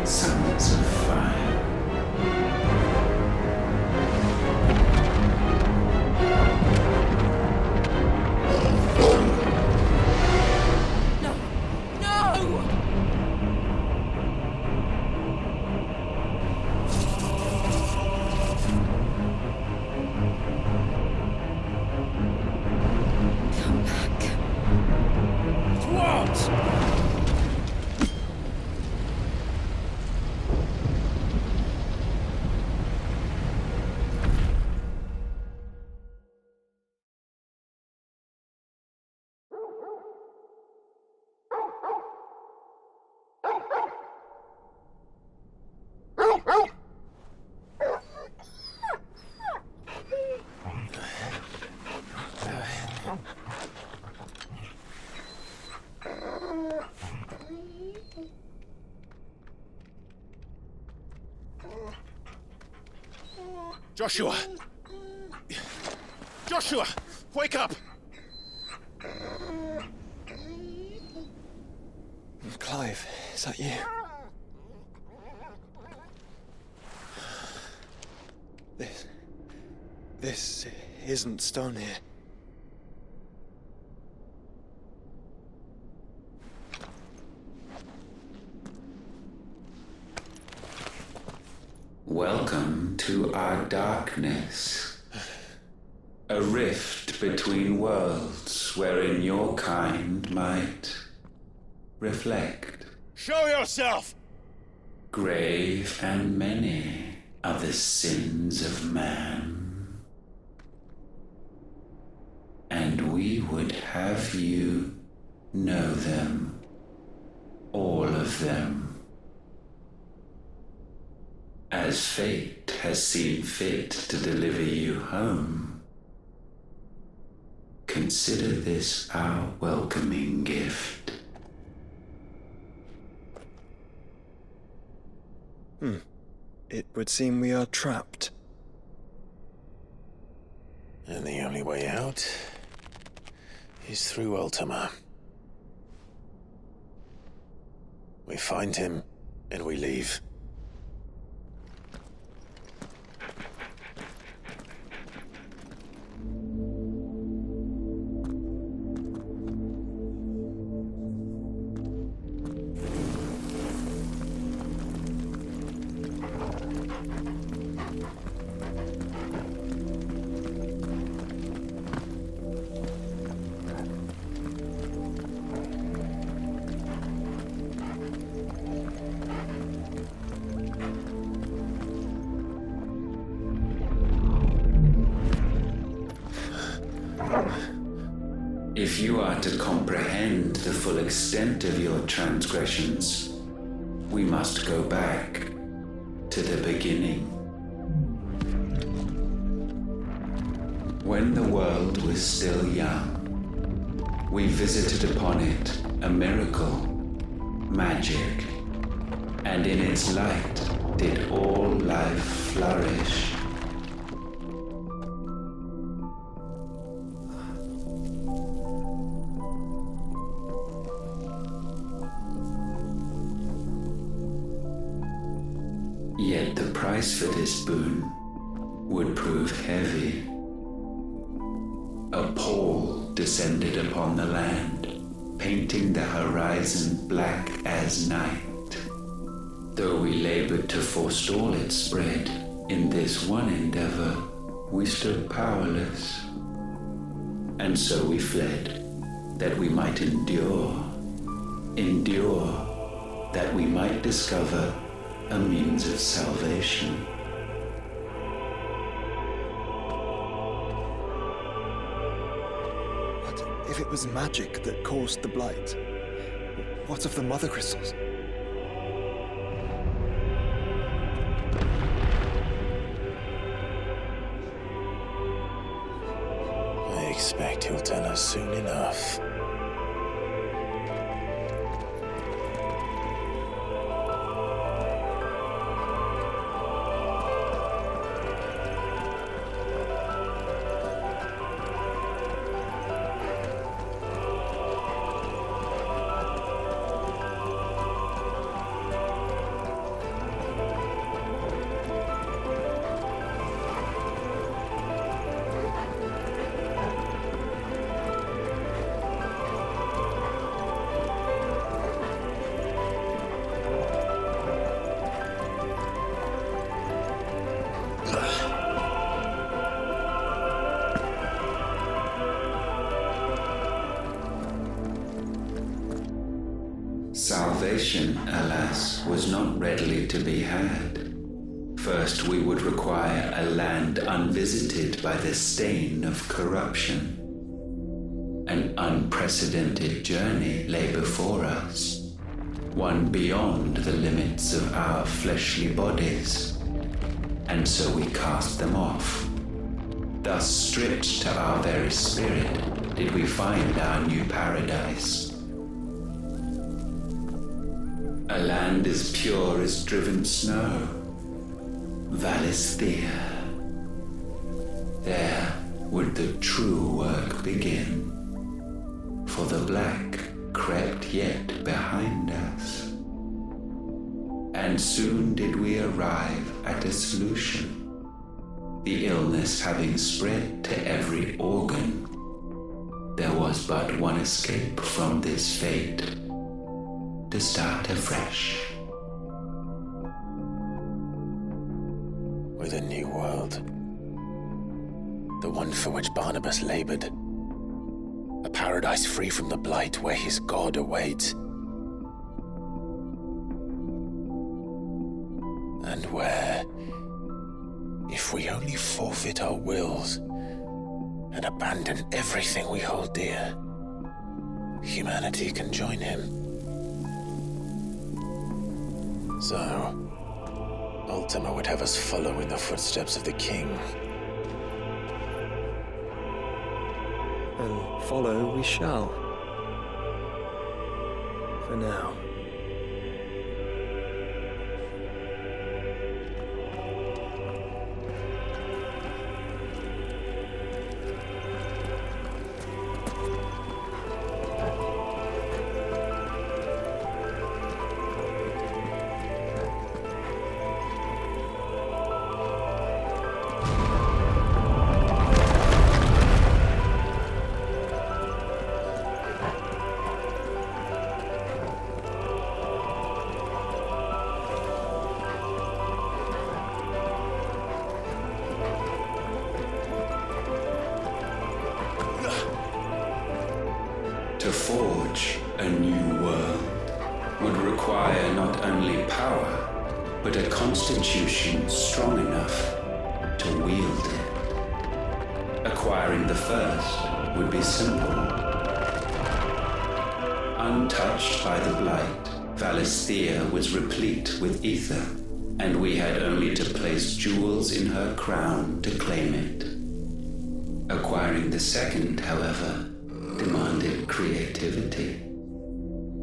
Sons of fire. No! No! Come back. What? Joshua! Joshua! Wake up! Clive, is that you? This isn't stone here. Welcome to our darkness. A rift between worlds wherein your kind might reflect. Show yourself! Grave and many are the sins of man. And we would have you know them, all of them. As fate has seen fit to deliver you home, consider this our welcoming gift. It would seem we are trapped. And the only way out is through ULTIMA. We find him and we leave. If you are to comprehend the full extent of your transgressions, we must go back to the beginning. When the world was still young, we visited upon it a miracle, magic, and in its light did all life flourish. Yet the price for this boon would prove heavy. A pall descended upon the land, painting the horizon black as night. Though we labored to forestall its spread, in this one endeavor we stood powerless. And so we fled, that we might endure, that we might discover a means of salvation. But if it was magic that caused the blight, what of the mother crystals? I expect he'll tell us soon enough. salvation, alas, was not readily to be had. First, we would require a land unvisited by the stain of corruption. An unprecedented journey lay before us, one beyond the limits of our fleshly bodies, and so we cast them off. Thus, stripped to our very spirit, did we find our new paradise. A land as pure as driven snow, Valisthea. There would the true work begin, for the black crept yet behind us. And soon did we arrive at a solution. The illness having spread to every organ, there was but one escape from this fate, to start afresh. With a new world. The one for which Barnabas labored. A paradise free from the blight where his God awaits. And where, if we only forfeit our wills and abandon everything we hold dear, humanity can join him. So, ULTIMA would have us follow in the footsteps of the king. And follow we shall. For now. To forge a new world would require not only power, but a constitution strong enough to wield it. Acquiring the first would be simple. Untouched by the blight, Valisthea was replete with ether, and we had only to place jewels in her crown to claim it. Acquiring the second, however, demanded creativity.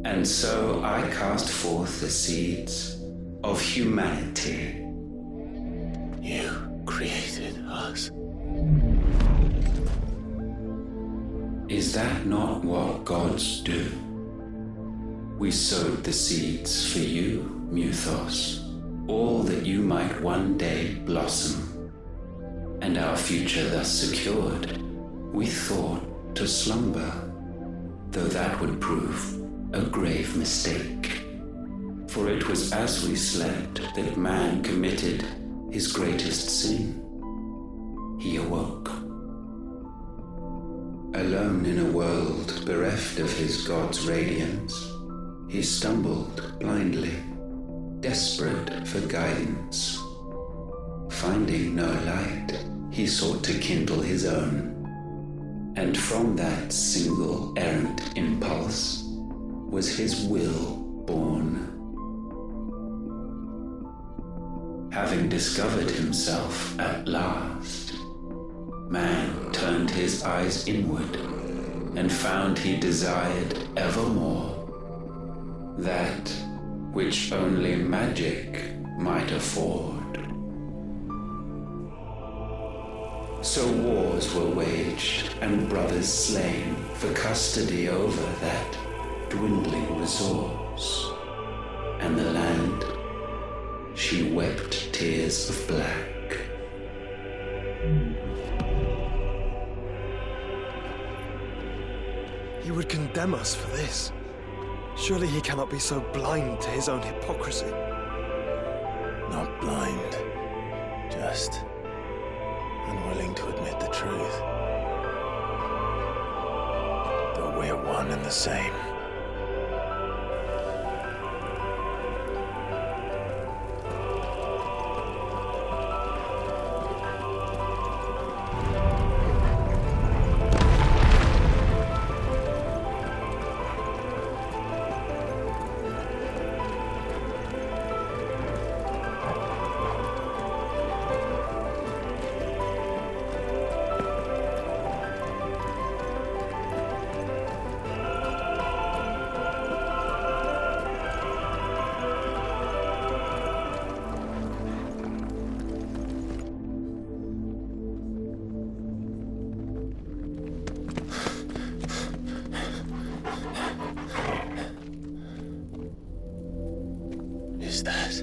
And so I cast forth the seeds of humanity. You created us. Is that not what gods do? We sowed the seeds for you, Muthos, all that you might one day blossom. And our future thus secured, we thought to slumber, though that would prove a grave mistake. For it was as we slept that man committed his greatest sin. He awoke. Alone in a world bereft of his God's radiance, he stumbled blindly, desperate for guidance. Finding no light, he sought to kindle his own. And from that single errant impulse was his will born. Having discovered himself at last, man turned his eyes inward and found he desired evermore that which only magic might afford. So wars were waged and brothers slain for custody over that dwindling resource. And the land, she wept tears of black. He would condemn us for this. Surely he cannot be so blind to his own hypocrisy. Not blind, just unwilling to admit the truth. Though we're one and the same. is that?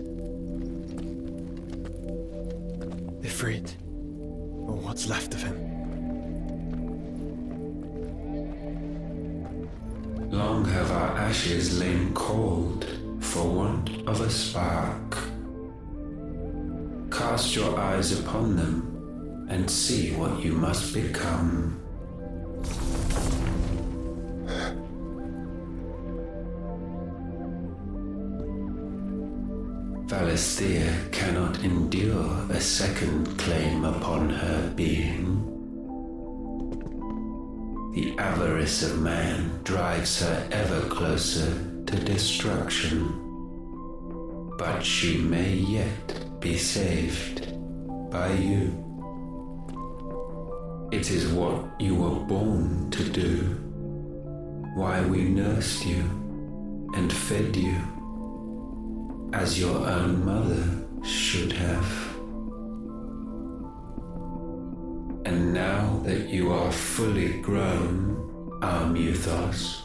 Ifrit. Or what's left of him. Long have our ashes lain cold for want of a spark. Cast your eyes upon them and see what you must become. Valisthea cannot endure a second claim upon her being. The avarice of man drives her ever closer to destruction. But she may yet be saved by you. It is what you were born to do, why we nursed you and fed you, as your own mother should have. And now that you are fully grown, our Muthos,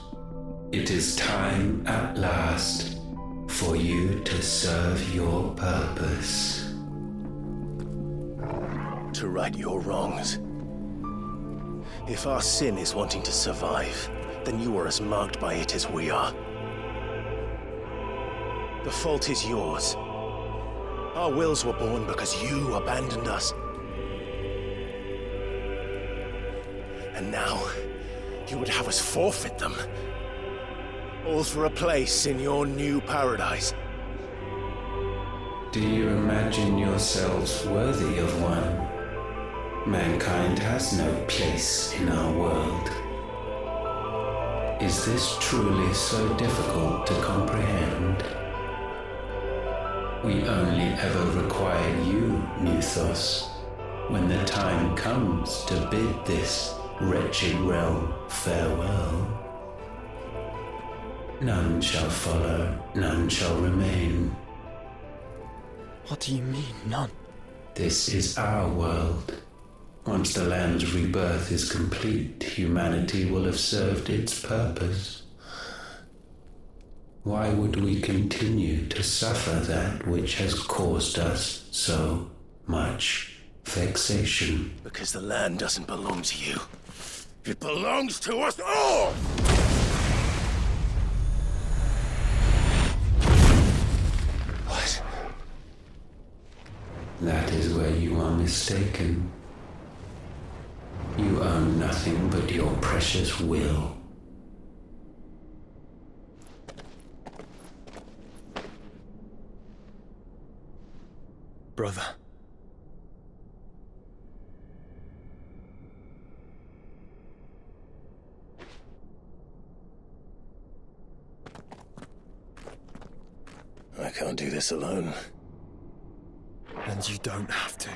it is time at last for you to serve your purpose. To right your wrongs. If our sin is wanting to survive, then you are as marked by it as we are. The fault is yours. Our wills were born because you abandoned us. And now, you would have us forfeit them. All for a place in your new paradise. Do you imagine yourselves worthy of one? Mankind has no place in our world. Is this truly so difficult to comprehend? We only ever require you, Muthos, when the time comes to bid this wretched realm farewell. None shall follow, none shall remain. What do you mean, none? This is our world. Once the land's rebirth is complete, humanity will have served its purpose. Why would we continue to suffer that which has caused us so much vexation? Because the land doesn't belong to you. It belongs to us all! What? That is where you are mistaken. You own nothing but your precious will. Brother. I can't do this alone. And you don't have to.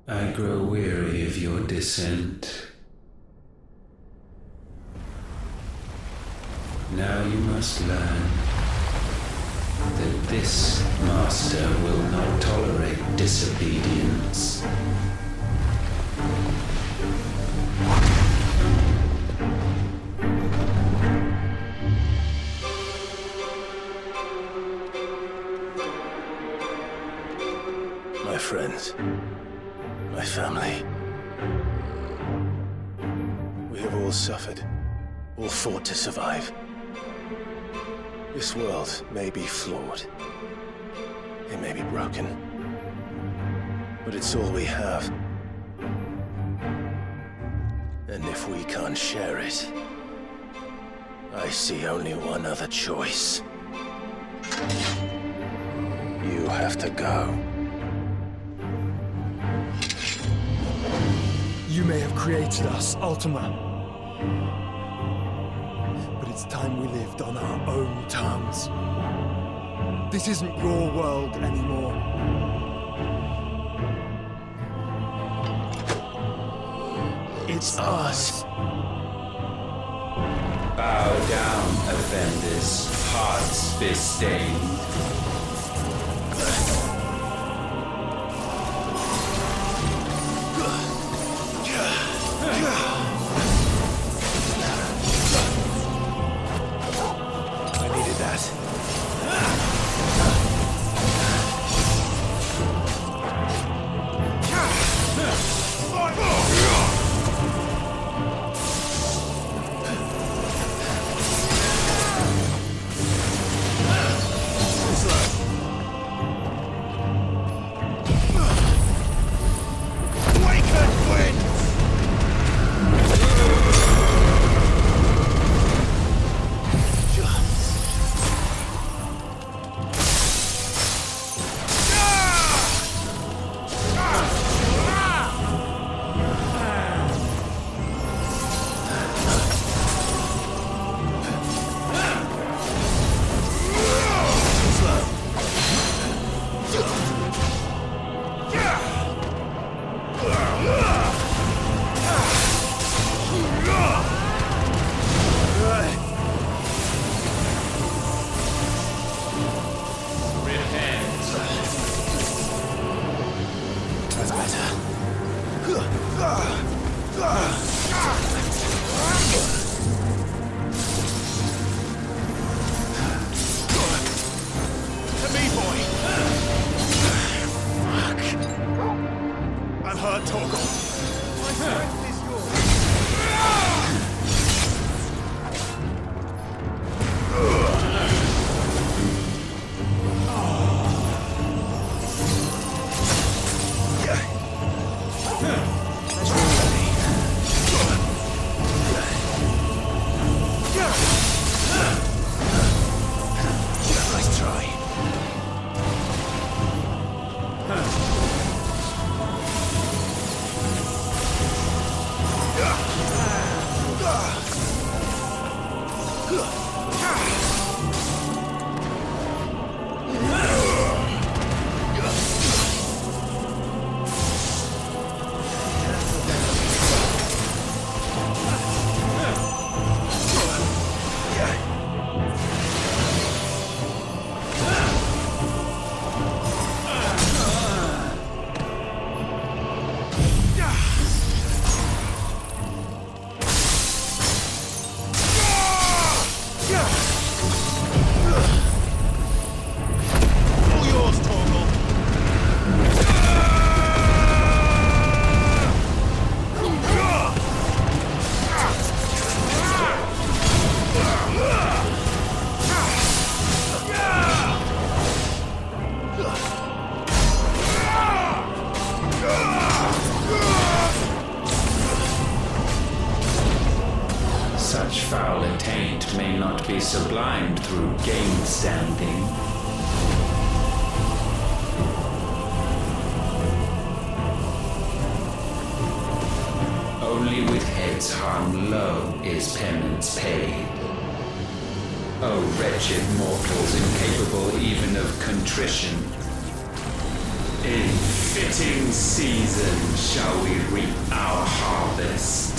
I grow weary of your dissent. Now you must learn that this master will not tolerate disobedience. My friends, my family. We have all suffered, all fought to survive. This world may be flawed. It may be broken. But it's all we have. And if we can't share it, I see only one other choice. You have to go. You may have created us, Ultima. But it's time we lived on our own terms. This isn't your world anymore. It's ours. Bow down, offenders, hearts be-stained. I needed that. sublimed through game standing. Only with heads hung low is penance paid. O wretched mortals incapable even of contrition, in fitting season shall we reap our harvest.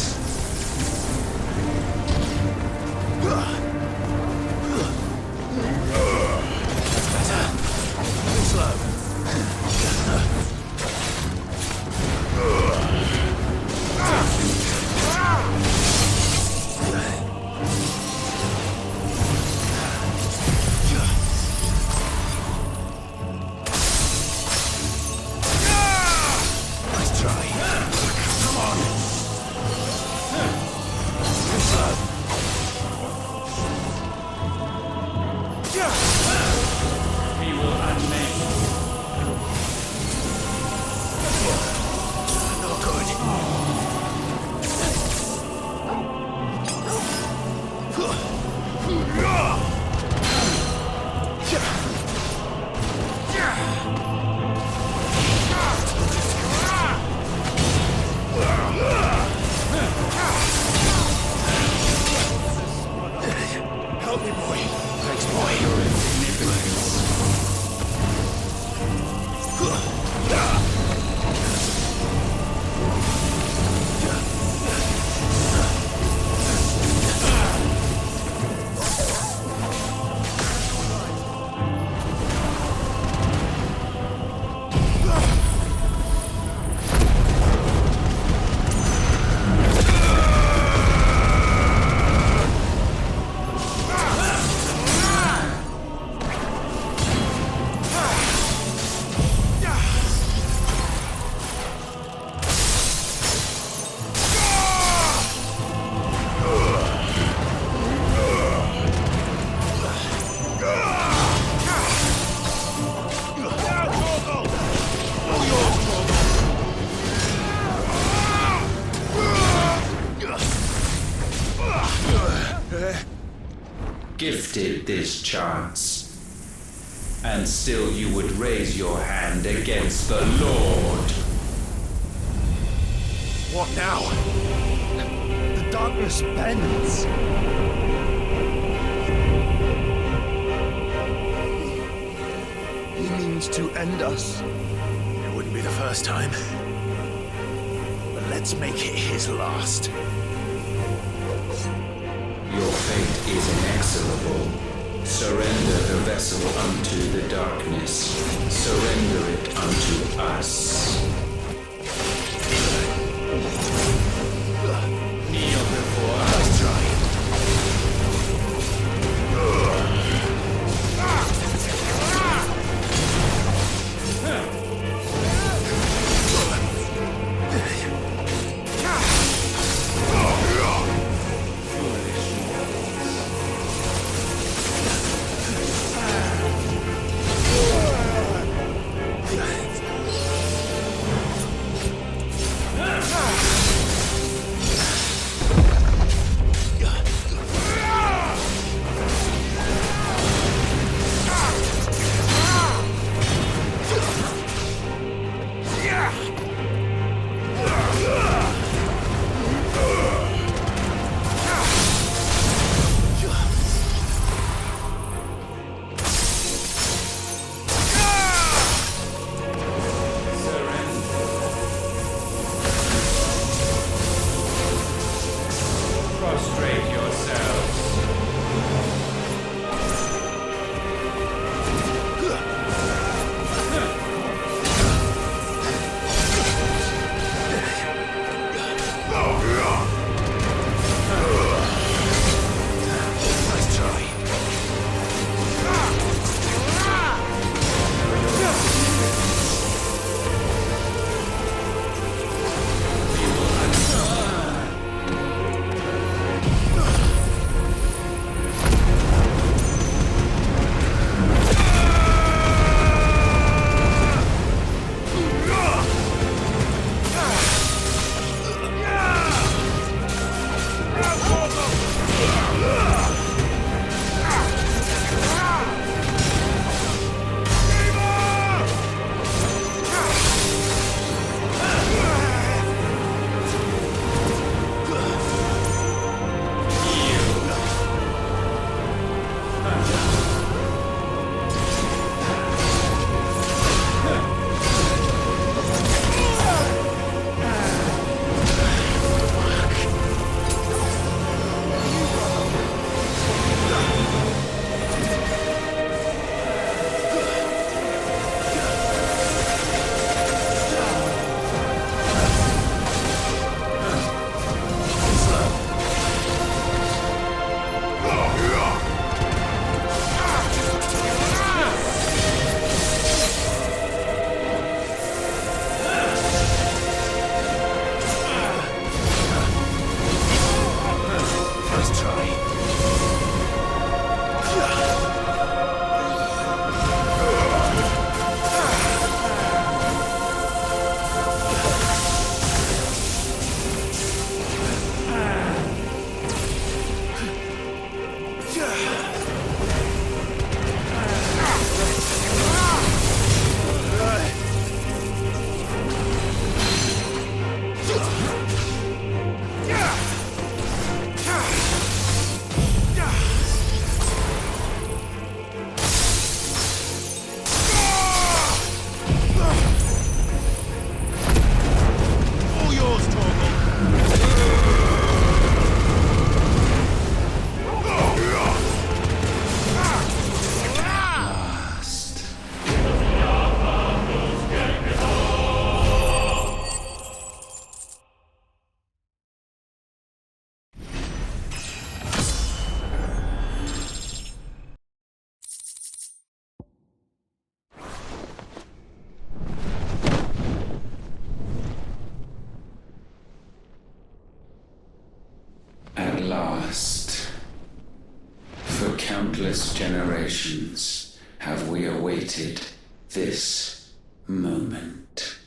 Gifted this chance, and still you would raise your hand against the Lord. What now? The darkness bends. He means to end us. It wouldn't be the first time. But let's make it his last. Your fate is inexorable. Surrender the vessel unto the darkness. Surrender it unto us. Kneel before us. countless generations have we awaited this moment.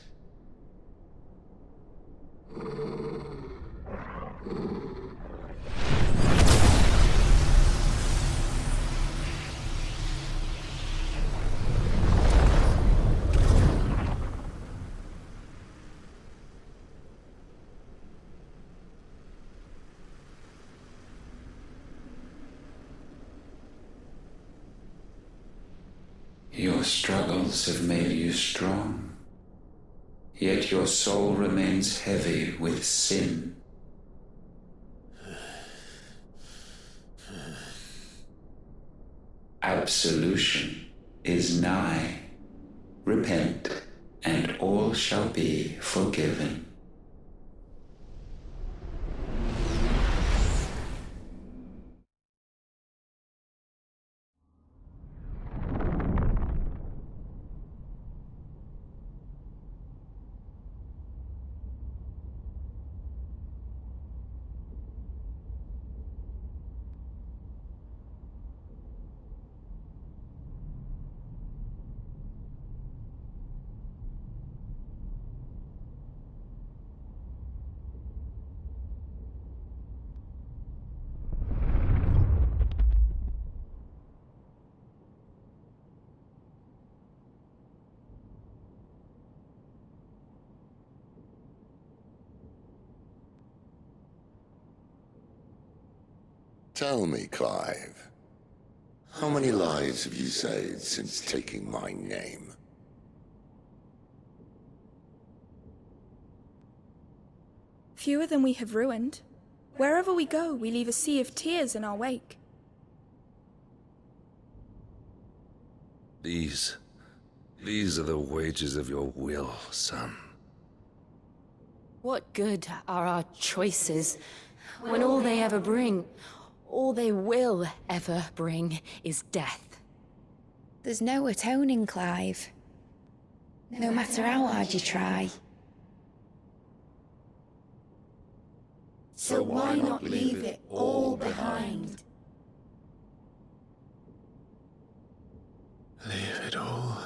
Your struggles have made you strong, yet your soul remains heavy with sin. Absolution is nigh. Repent, and all shall be forgiven. Tell me, Clive, how many lives have you saved since taking my name? Fewer than we have ruined. Wherever we go, we leave a sea of tears in our wake. These are the wages of your will, son. What good are our choices when all they ever bring, all they will ever bring, is death? There's no atoning, Clive. No matter how hard you try. So why not leave it all behind? Leave it all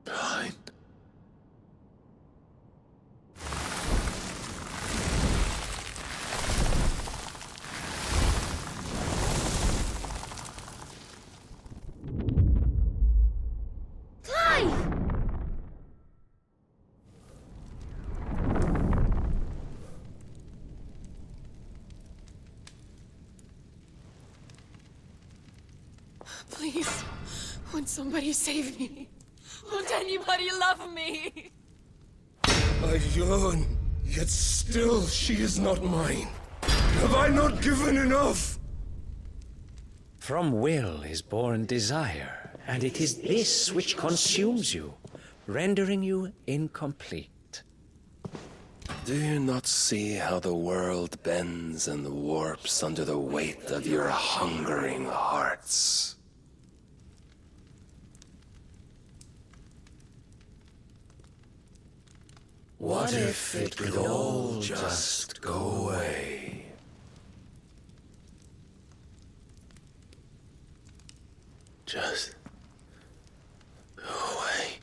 behind. Please, won't somebody save me? Won't anybody love me? I yearn, yet still she is not mine. Have I not given enough? From will is born desire, and it is this which consumes you, rendering you incomplete. Do you not see how the world bends and warps under the weight of your hungering hearts? What if it could all just go away? Just go away.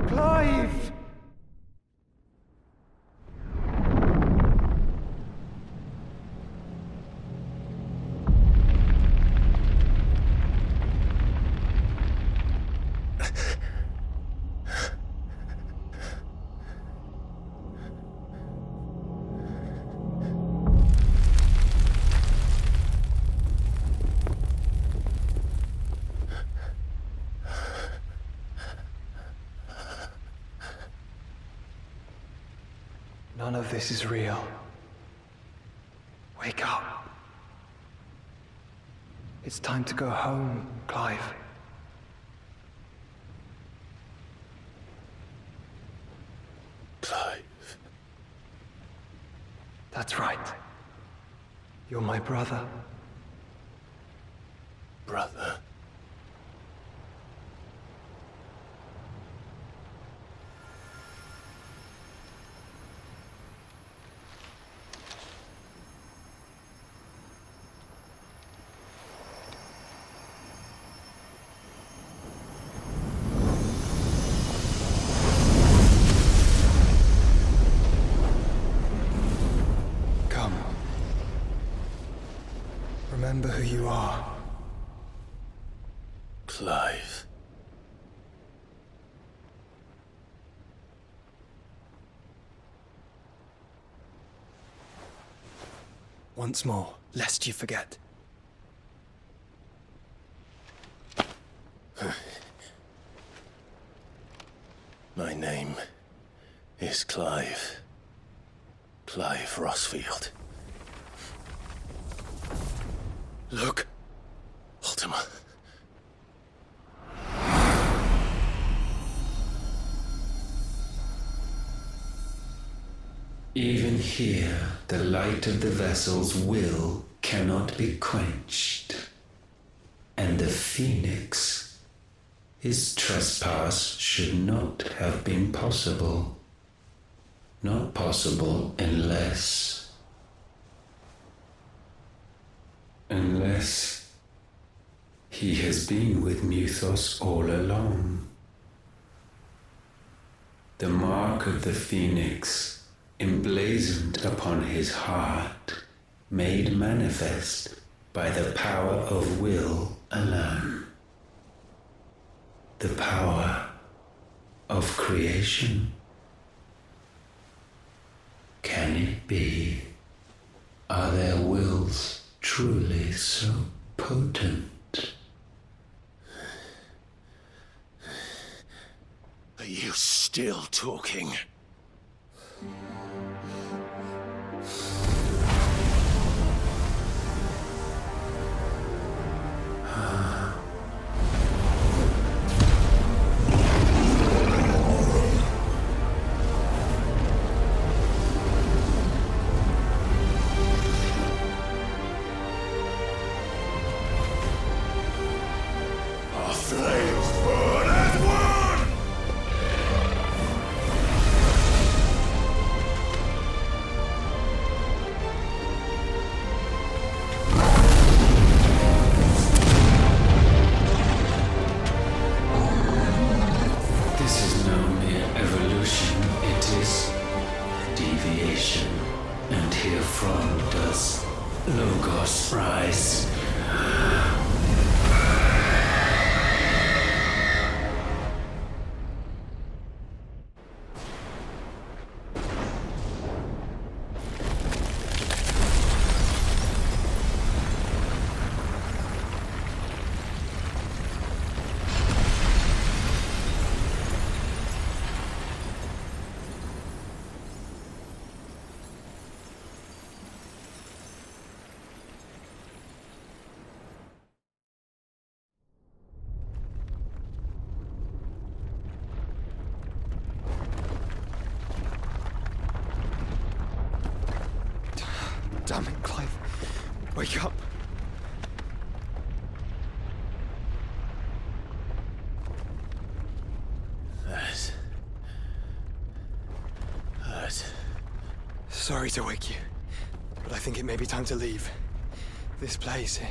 Clive! None of this is real. Wake up. It's time to go home, Clive. Clive. That's right. You're my brother. Brother. you are. Clive. Once more, lest you forget. My name is Clive. Clive Rossfield. Look. Ultima. Even here, the light of the vessel's will cannot be quenched. And the Phoenix, his trespass should not have been possible. Not possible unless he has been with Muthos all along. The mark of the Phoenix, emblazoned upon his heart, made manifest by the power of will alone. The power of creation. Can it be? Are their wills truly so potent? Are you still talking? Damn it, Clive. Wake up. Hurt. Sorry to wake you, but I think it may be time to leave. This place.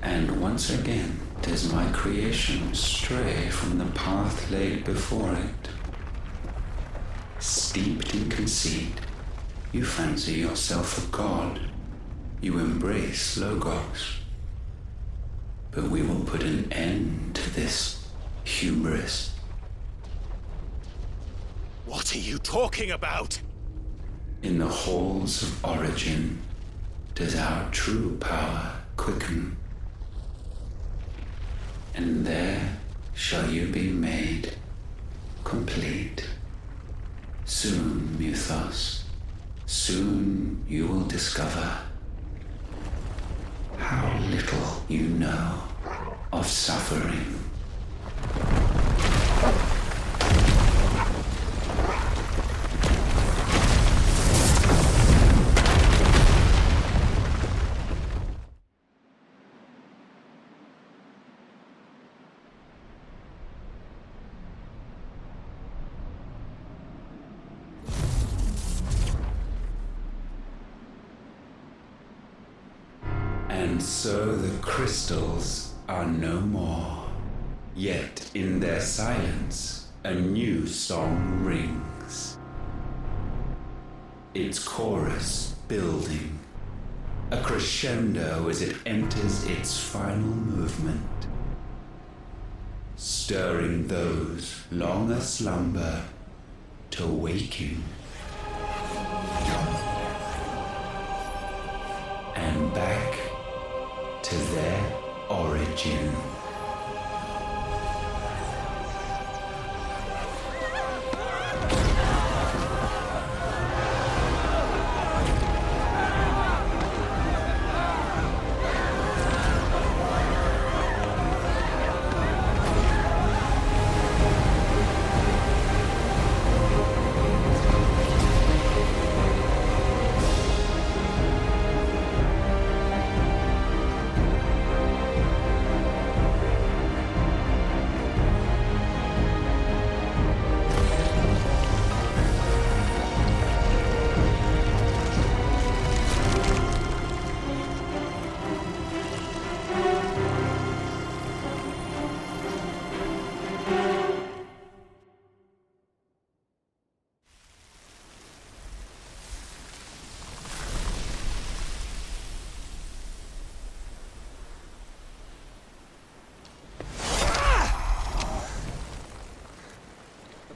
And once again does my creation stray from the path laid before it. Steeped in conceit, you fancy yourself a god. You embrace Logos. But we will put an end to this hubris. What are you talking about? In the halls of origin does our true power quicken. And there shall you be made complete. Soon, Muthos, soon you will discover how little you know of suffering. And And so the crystals are no more. Yet in their silence, a new song rings. Its chorus building, a crescendo as it enters its final movement, stirring those long aslumber to waking. And back to their origin.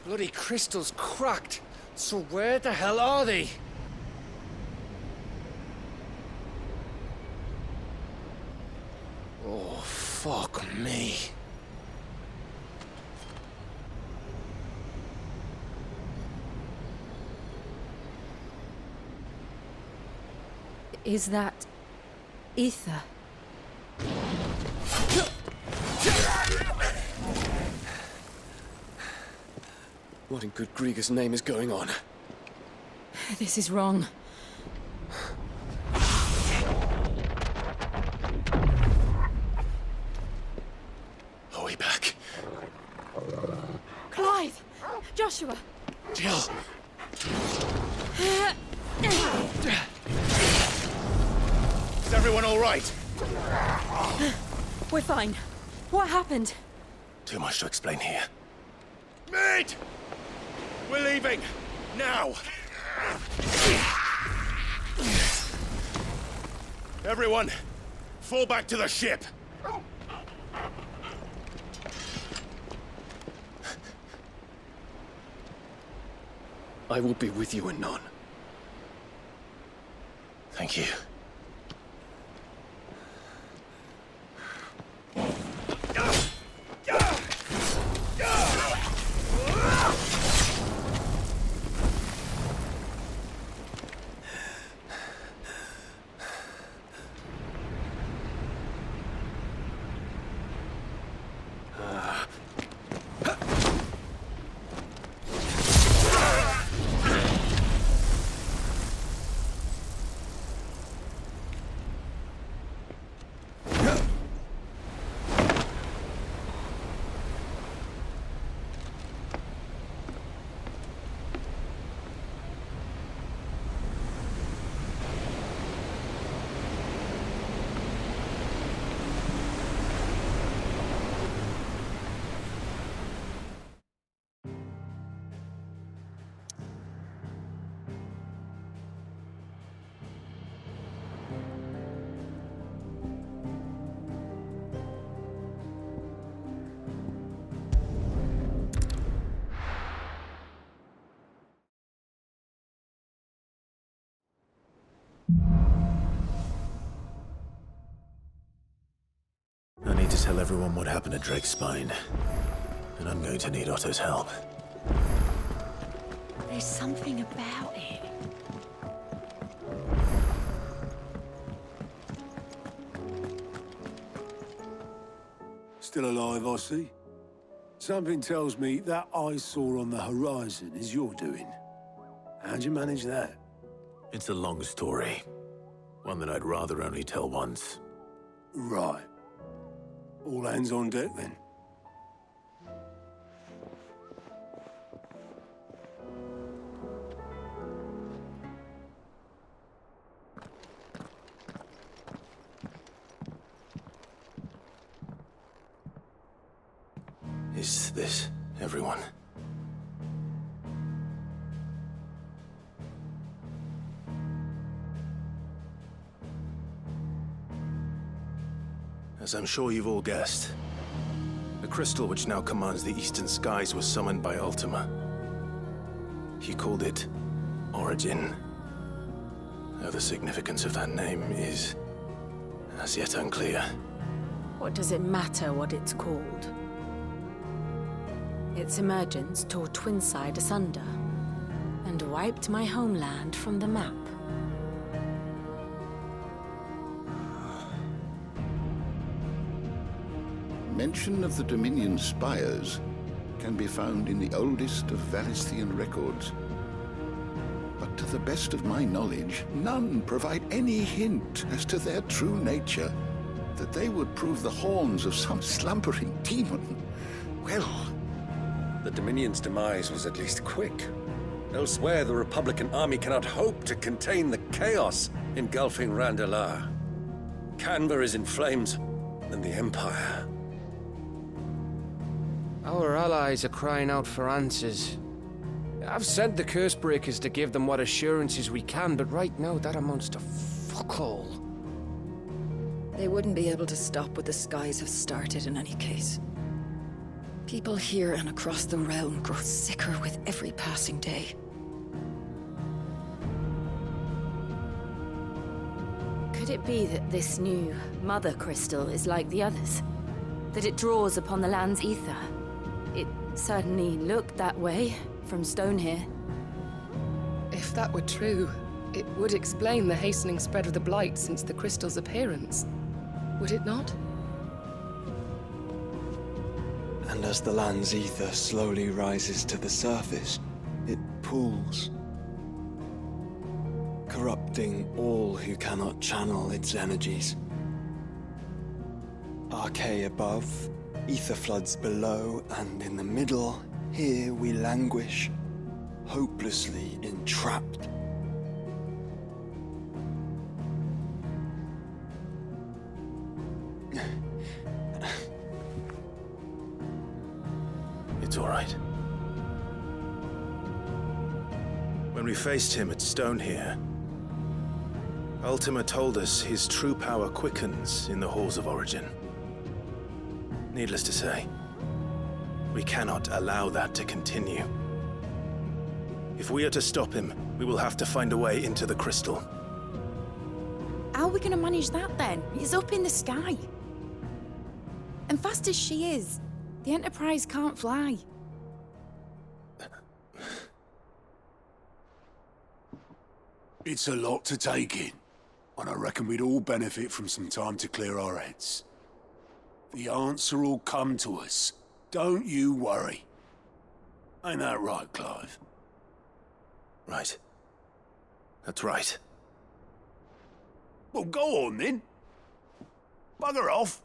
Bloody crystal's cracked. So where the hell are they? Oh, fuck me. Is that ether? What in good Grieger's name is going on? This is wrong. Are we back? Clive! Joshua! Jill! Is everyone all right? We're fine. What happened? Too much to explain here. Mid! We're leaving! Now! Everyone, fall back to the ship! I will be with you anon. Thank you. I need to tell everyone what happened to Drake's spine. And I'm going to need Otto's help. There's something about it. Still alive, I see. Something tells me that I saw on the horizon is your doing. How'd you manage that? It's a long story. One that I'd rather only tell once. Right. All hands on deck, then. Is this everyone? As I'm sure you've all guessed, the crystal which now commands the eastern skies was summoned by ULTIMA. He called it Origin. Though the significance of that name is as yet unclear. What does it matter what it's called? Its emergence tore Twinside asunder and wiped my homeland from the map. Mention of the Dominion spires can be found in the oldest of Valisthian records. But to the best of my knowledge, none provide any hint as to their true nature. That they would prove the horns of some slumbering demon. Well... The Dominion's demise was at least quick. Elsewhere, the Republican army cannot hope to contain the chaos engulfing Randalar. Canberra is in flames, and the Empire. Our allies are crying out for answers. I've sent the Cursebreakers to give them what assurances we can, but right now that amounts to fuck all. They wouldn't be able to stop what the skies have started in any case. People here and across the realm grow sicker with every passing day. Could it be that this new Mother Crystal is like the others? That it draws upon the land's ether? It certainly looked that way from stone here. If that were true, it would explain the hastening spread of the Blight since the crystal's appearance. Would it not? And as the land's ether slowly rises to the surface, it pools, corrupting all who cannot channel its energies. Archay above, ether floods below, and in the middle, here we languish, hopelessly entrapped. It's all right. When we faced him at Stone here, ULTIMA told us his true power quickens in the halls of Origin. Needless to say, we cannot allow that to continue. If we are to stop him, we will have to find a way into the crystal. How are we going to manage that then? He's up in the sky. And fast as she is, the Enterprise can't fly. It's a lot to take in, and I reckon we'd all benefit from some time to clear our heads. The answer will come to us. Don't you worry. Ain't that right, Clive? Right. That's right. Well, go on then. Bugger off.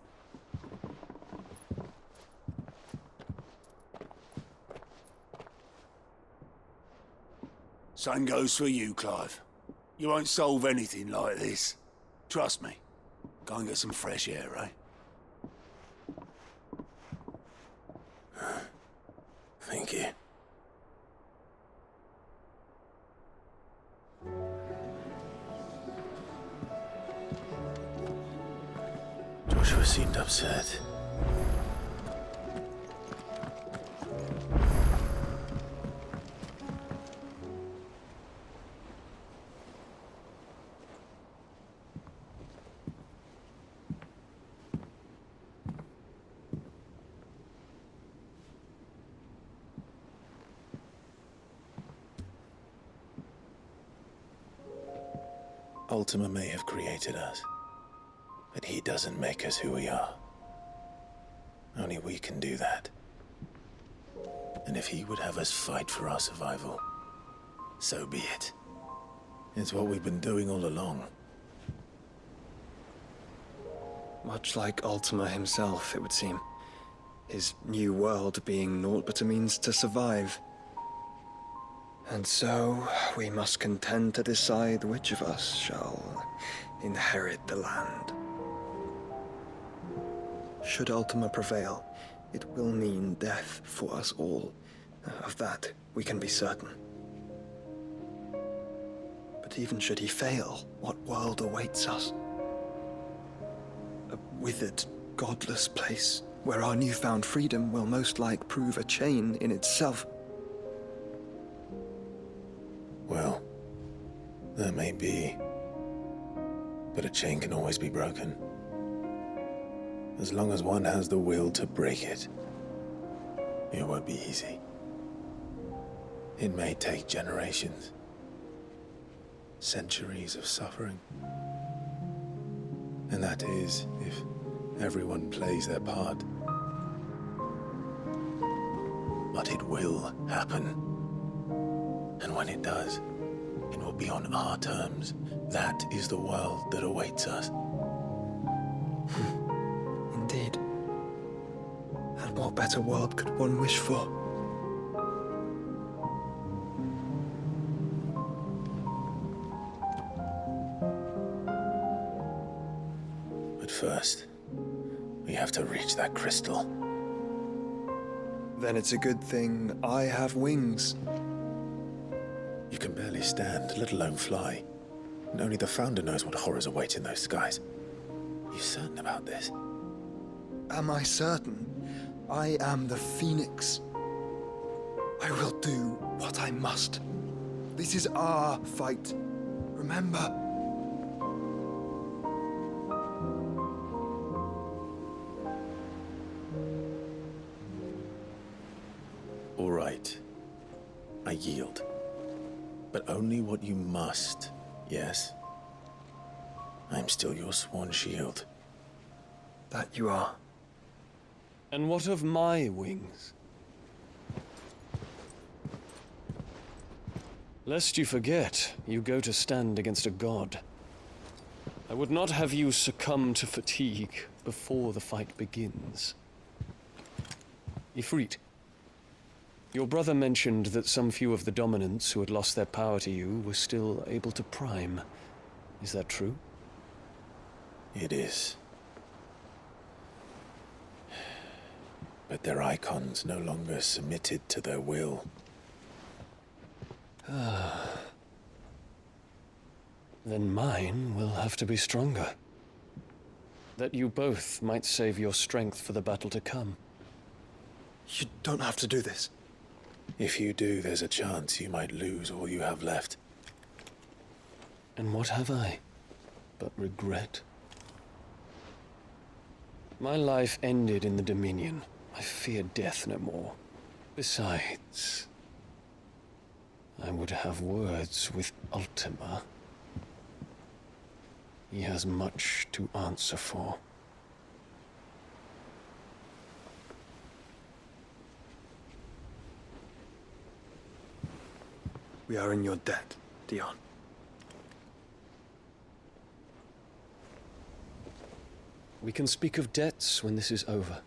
Same goes for you, Clive. You won't solve anything like this. Trust me. Go and get some fresh air, eh? Thank you. Joshua seemed upset. ULTIMA may have created us, but he doesn't make us who we are. Only we can do that. And if he would have us fight for our survival, so be it. It's what we've been doing all along. Much like ULTIMA himself, it would seem. His new world being naught but a means to survive. And so, we must contend to decide which of us shall inherit the land. Should ULTIMA prevail, it will mean death for us all. Of that, we can be certain. But even should he fail, what world awaits us? A withered, godless place where our newfound freedom will most like prove a chain in itself. Well, that may be, but a chain can always be broken. As long as one has the will to break it. It won't be easy. It may take generations. Centuries of suffering. And that is, if everyone plays their part. But it will happen. And when it does, it will be on our terms. That is the world that awaits us. Indeed. And what better world could one wish for? But first, we have to reach that crystal. Then it's a good thing I have wings. You can barely stand, let alone fly. And only the Founder knows what horrors await in those skies. Are you certain about this? Am I certain? I am the Phoenix. I will do what I must. This is our fight. Remember? All right. I yield. But only what you must, yes? I'm still your sworn shield. That you are. And what of my wings? Lest you forget, you go to stand against a god. I would not have you succumb to fatigue before the fight begins. Ifrit, your brother mentioned that some few of the dominants who had lost their power to you were still able to prime. Is that true? It is. But their EIKONs no longer submitted to their will. Then mine will have to be stronger. That you both might save your strength for the battle to come. You don't have to do this. If you do, there's a chance you might lose all you have left. And what have I but regret? My life ended in the Dominion. I fear death no more. Besides, I would have words with ULTIMA. He has much to answer for. We are in your debt, Dion. We can speak of debts when this is over.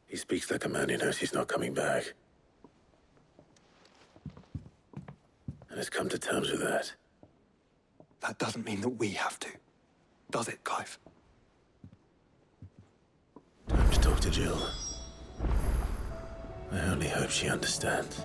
He speaks like a man who knows he's not coming back. And has come to terms with that. That doesn't mean that we have to, does it, Clive? Time to talk to Jill. I only hope she understands.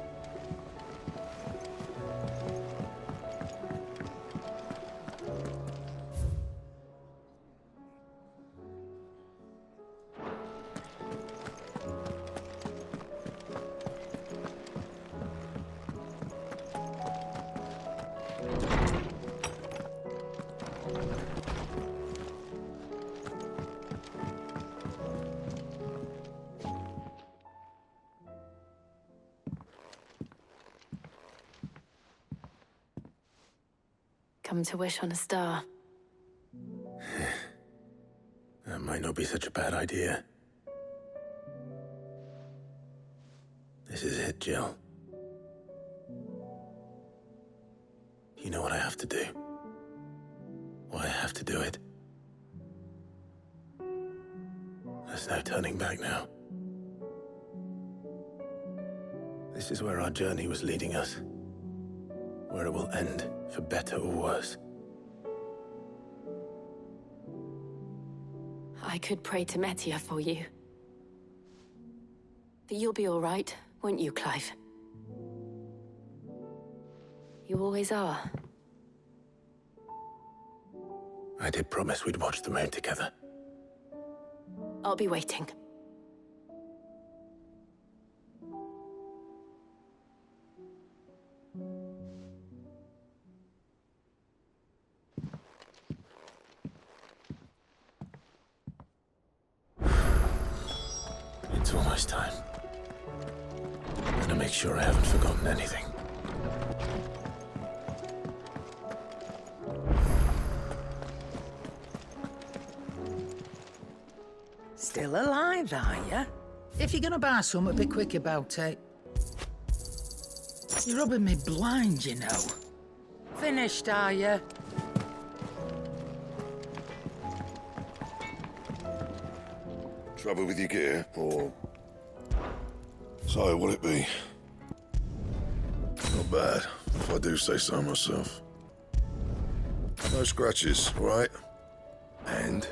Come to wish on a star. That might not be such a bad idea. This is it, Jill. You know what I have to do. Why I have to do it. There's no turning back now. This is where our journey was leading us. Where it will end, for better or worse. I could pray to Metia for you. But you'll be all right, won't you, Clive? You always are. I did promise we'd watch the moon together. I'll be waiting. It's almost time. I'm gonna make sure I haven't forgotten anything. Still alive, are ya? If you're gonna buy something, be quick about it. You're rubbing me blind, you know. Finished, are ya? Trouble with your gear, or... So, will it be? Not bad, if I do say so myself. No scratches, all right? And?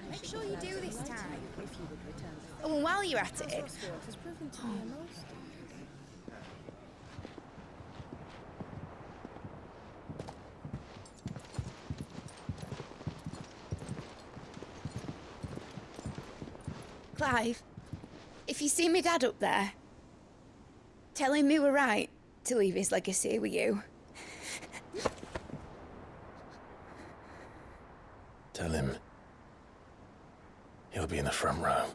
Make sure you do this time. Oh, and while you're at it... Clive, if you see me dad up there, tell him we were right to leave his legacy with you. Tell him he'll be in the front row.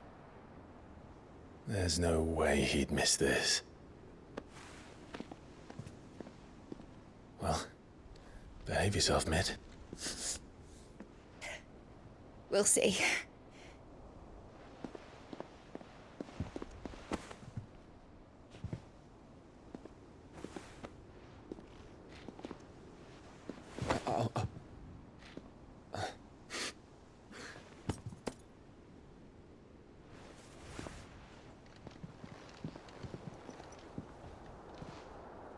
There's no way he'd miss this. Well, behave yourself, Mid. We'll see.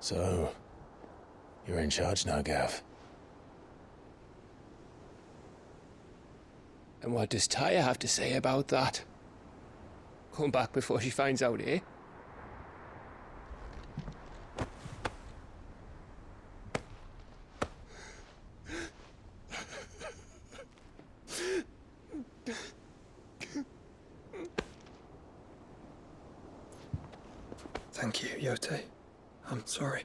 So, you're in charge now, Gav. And what does Tyre have to say about that? Come back before she finds out, eh? Thank you, Yote. I'm sorry.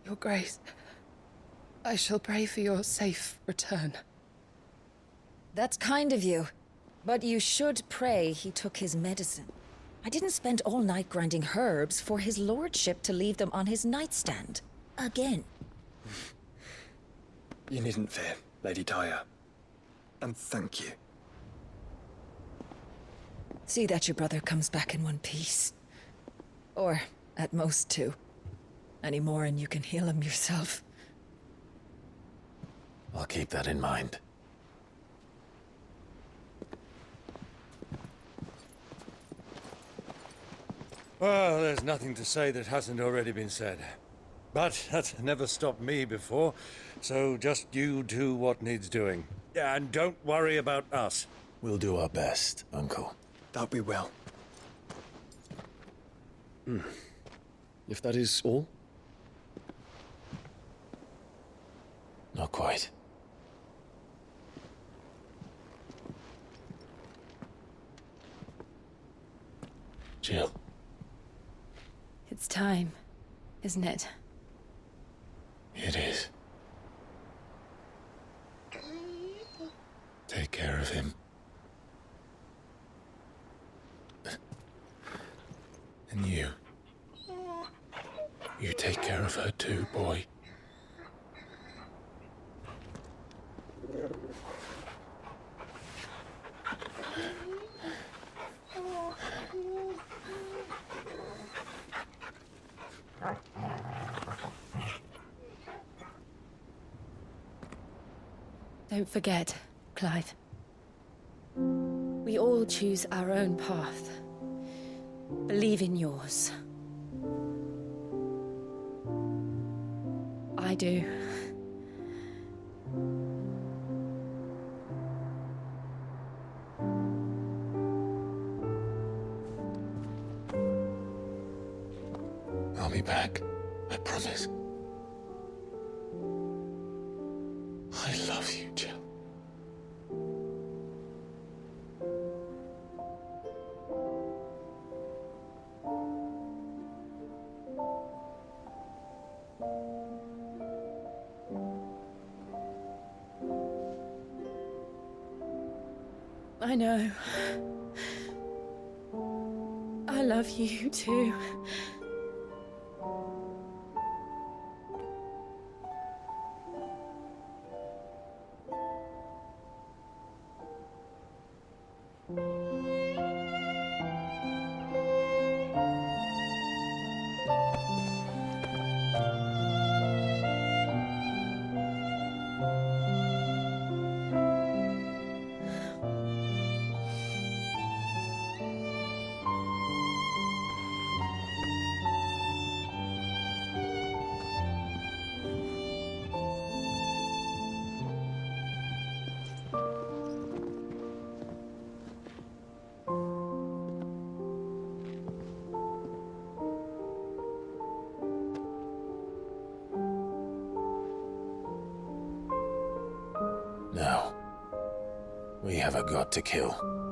Your Grace, I shall pray for your safe return. That's kind of you. But you should pray he took his medicine. I didn't spend all night grinding herbs for his lordship to leave them on his nightstand. Again. You needn't fear, Lady Tyre. And thank you. See that your brother comes back in one piece. Or, at most, two. Any more and you can heal him yourself. I'll keep that in mind. Well, there's nothing to say that hasn't already been said. But that's never stopped me before, so just you do what needs doing. Yeah, and don't worry about us. We'll do our best, Uncle. That we will. If that is all? Not quite. Jill. It's time, isn't it? It is. of him. And you take care of her too, boy. Don't forget, Clive. We all choose our own path. Believe in yours. I do. I'll be back. I promise. I love you, Jill. I know. I love you too. Now, we have a god to kill.